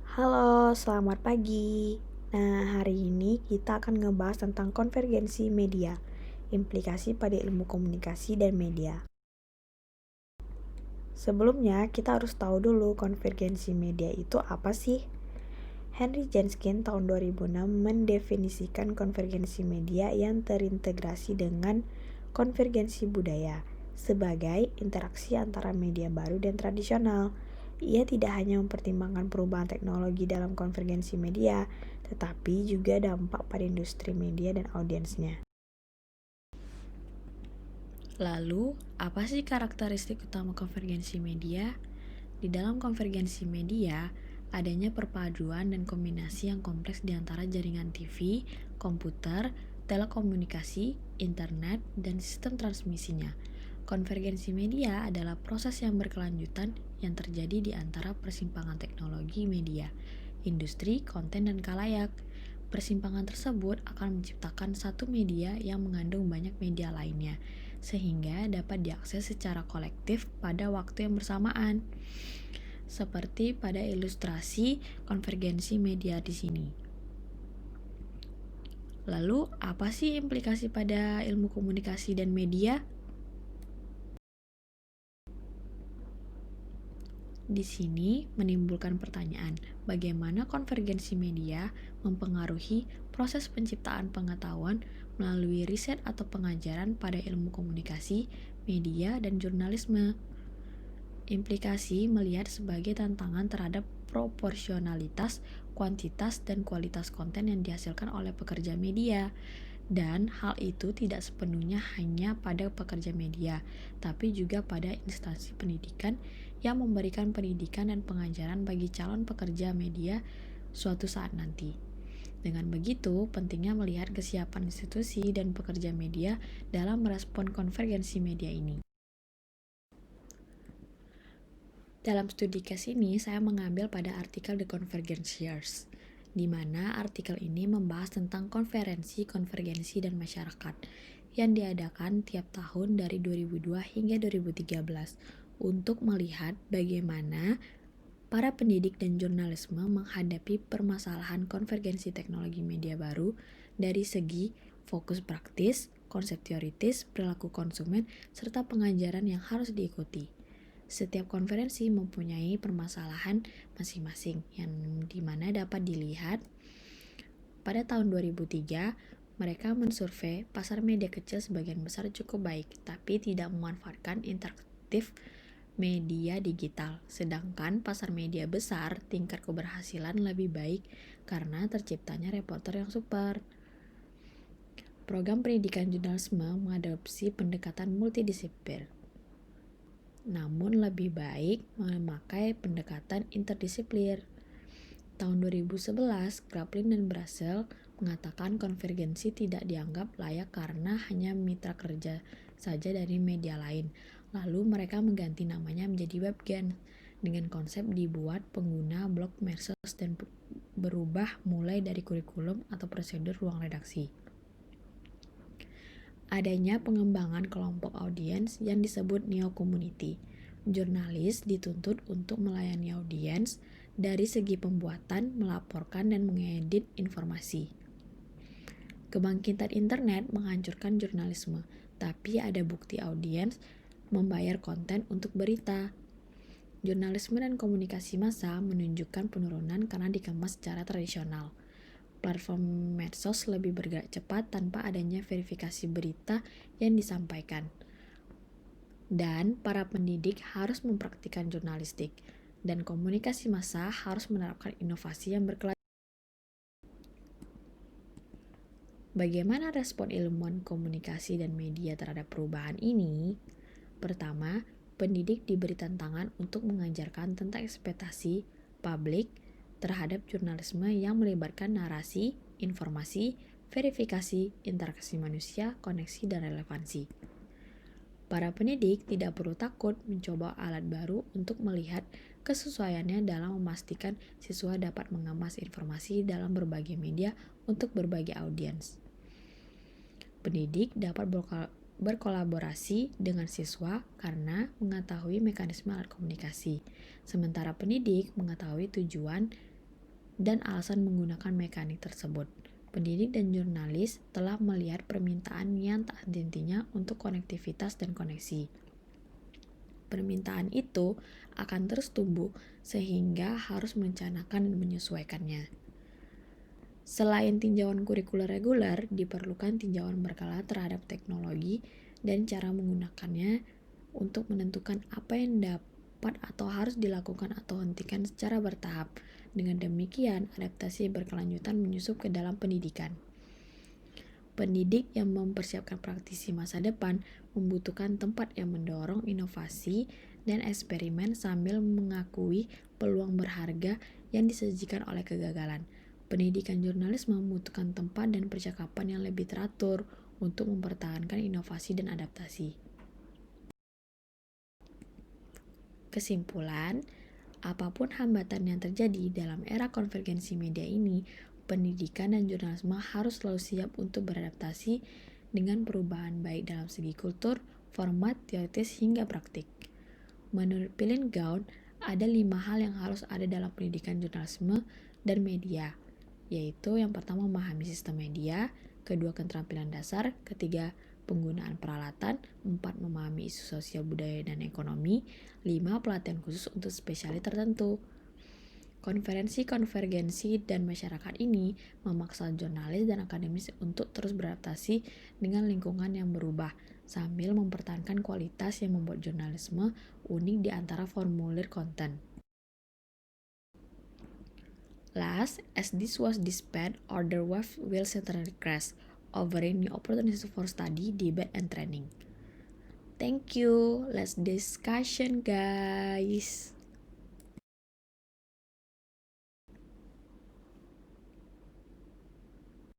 Halo, selamat pagi. Nah, hari ini kita akan ngebahas tentang konvergensi media, implikasi pada ilmu komunikasi dan media. Sebelumnya, kita harus tahu dulu konvergensi media itu apa sih? Henry Jenskin tahun 2006 mendefinisikan konvergensi media yang terintegrasi dengan konvergensi budaya sebagai interaksi antara media baru dan tradisional. Ia tidak hanya mempertimbangkan perubahan teknologi dalam konvergensi media, tetapi juga dampak pada industri media dan audiensnya. Lalu, apa sih karakteristik utama konvergensi media? Di dalam konvergensi media, adanya perpaduan dan kombinasi yang kompleks di antara jaringan TV, komputer, telekomunikasi, internet, dan sistem transmisinya. Konvergensi media adalah proses yang berkelanjutan yang terjadi di antara persimpangan teknologi media, industri, konten, dan khalayak. Persimpangan tersebut akan menciptakan satu media yang mengandung banyak media lainnya, sehingga dapat diakses secara kolektif pada waktu yang bersamaan. Seperti pada ilustrasi konvergensi media di sini. Lalu, apa sih implikasi pada ilmu komunikasi dan media? Di sini menimbulkan pertanyaan, bagaimana konvergensi media mempengaruhi proses penciptaan pengetahuan melalui riset atau pengajaran pada ilmu komunikasi, media, dan jurnalisme. Implikasi melihat sebagai tantangan terhadap proporsionalitas, kuantitas, dan kualitas konten yang dihasilkan oleh pekerja media. Dan hal itu tidak sepenuhnya hanya pada pekerja media, tapi juga pada instansi pendidikan yang memberikan pendidikan dan pengajaran bagi calon pekerja media suatu saat nanti. Dengan begitu, pentingnya melihat kesiapan institusi dan pekerja media dalam merespon konvergensi media ini. Dalam studi case ini, saya mengambil pada artikel The Convergenciers, di mana artikel ini membahas tentang konferensi, dan masyarakat yang diadakan tiap tahun dari 2002 hingga 2013 untuk melihat bagaimana para pendidik dan jurnalisme menghadapi permasalahan konvergensi teknologi media baru dari segi fokus praktis, konsep teoritis, perilaku konsumen, serta pengajaran yang harus diikuti. Setiap konferensi mempunyai permasalahan masing-masing yang dimana dapat dilihat. Pada tahun 2003, mereka mensurvei pasar media kecil sebagian besar cukup baik, tapi tidak memanfaatkan interaktif media digital. Sedangkan pasar media besar tingkat keberhasilan lebih baik karena terciptanya reporter yang super. Program pendidikan jurnalisme mengadopsi pendekatan multidisipliner, namun lebih baik memakai pendekatan interdisipliner. Tahun 2011, Kraplin dan Brassel mengatakan konvergensi tidak dianggap layak karena hanya mitra kerja saja dari media lain. Lalu mereka mengganti namanya menjadi WebGen dengan konsep dibuat pengguna blog medsos dan berubah mulai dari kurikulum atau prosedur ruang redaksi. Adanya pengembangan kelompok audiens yang disebut neo-community. Jurnalis dituntut untuk melayani audiens dari segi pembuatan, melaporkan, dan mengedit informasi. Kebangkitan internet menghancurkan jurnalisme, tapi ada bukti audiens membayar konten untuk berita. Jurnalisme dan komunikasi massa menunjukkan penurunan karena dikemas secara tradisional. Platform medsos lebih bergerak cepat tanpa adanya verifikasi berita yang disampaikan. Dan para pendidik harus mempraktikkan jurnalistik, dan komunikasi massa harus menerapkan inovasi yang berkelanjutan. Bagaimana respon ilmuwan komunikasi dan media terhadap perubahan ini? Pertama, pendidik diberi tantangan untuk mengajarkan tentang ekspektasi publik terhadap jurnalisme yang melibatkan narasi, informasi, verifikasi, interaksi manusia, koneksi, dan relevansi. Para pendidik tidak perlu takut mencoba alat baru untuk melihat kesesuaiannya dalam memastikan siswa dapat mengemas informasi dalam berbagai media untuk berbagai audiens. Pendidik dapat berkolaborasi dengan siswa karena mengetahui mekanisme alat komunikasi, sementara pendidik mengetahui tujuan dan alasan menggunakan mekanik tersebut. Pendidik dan jurnalis telah melihat permintaan yang tak henti-hentinya untuk konektivitas dan koneksi. Permintaan itu akan terus tumbuh sehingga harus merencanakan dan menyesuaikannya. Selain tinjauan kurikuler reguler, diperlukan tinjauan berkala terhadap teknologi dan cara menggunakannya untuk menentukan apa yang dapat atau harus dilakukan atau hentikan secara bertahap. Dengan demikian, adaptasi berkelanjutan menyusup ke dalam pendidikan. Pendidik yang mempersiapkan praktisi masa depan membutuhkan tempat yang mendorong inovasi dan eksperimen sambil mengakui peluang berharga yang disajikan oleh kegagalan. Pendidikan jurnalis membutuhkan tempat dan percakapan yang lebih teratur untuk mempertahankan inovasi dan adaptasi. Kesimpulan, apapun hambatan yang terjadi dalam era konvergensi media ini, pendidikan dan jurnalisme harus selalu siap untuk beradaptasi dengan perubahan baik dalam segi kultur, format, teoritis, hingga praktik. Menurut Pilin Gaun, ada 5 hal yang harus ada dalam pendidikan jurnalisme dan media, yaitu yang pertama memahami sistem media, kedua keterampilan dasar, ketiga penggunaan peralatan, 4 memahami isu sosial budaya dan ekonomi, 5 pelatihan khusus untuk spesialis tertentu. Konferensi konvergensi dan masyarakat ini memaksa jurnalis dan akademis untuk terus beradaptasi dengan lingkungan yang berubah, sambil mempertahankan kualitas yang membuat jurnalisme unik di antara formulir konten. Last, as this was dispatched, order wave will certainly crash, offering new opportunities for study, debate, and training. Thank you. Let's discussion, guys.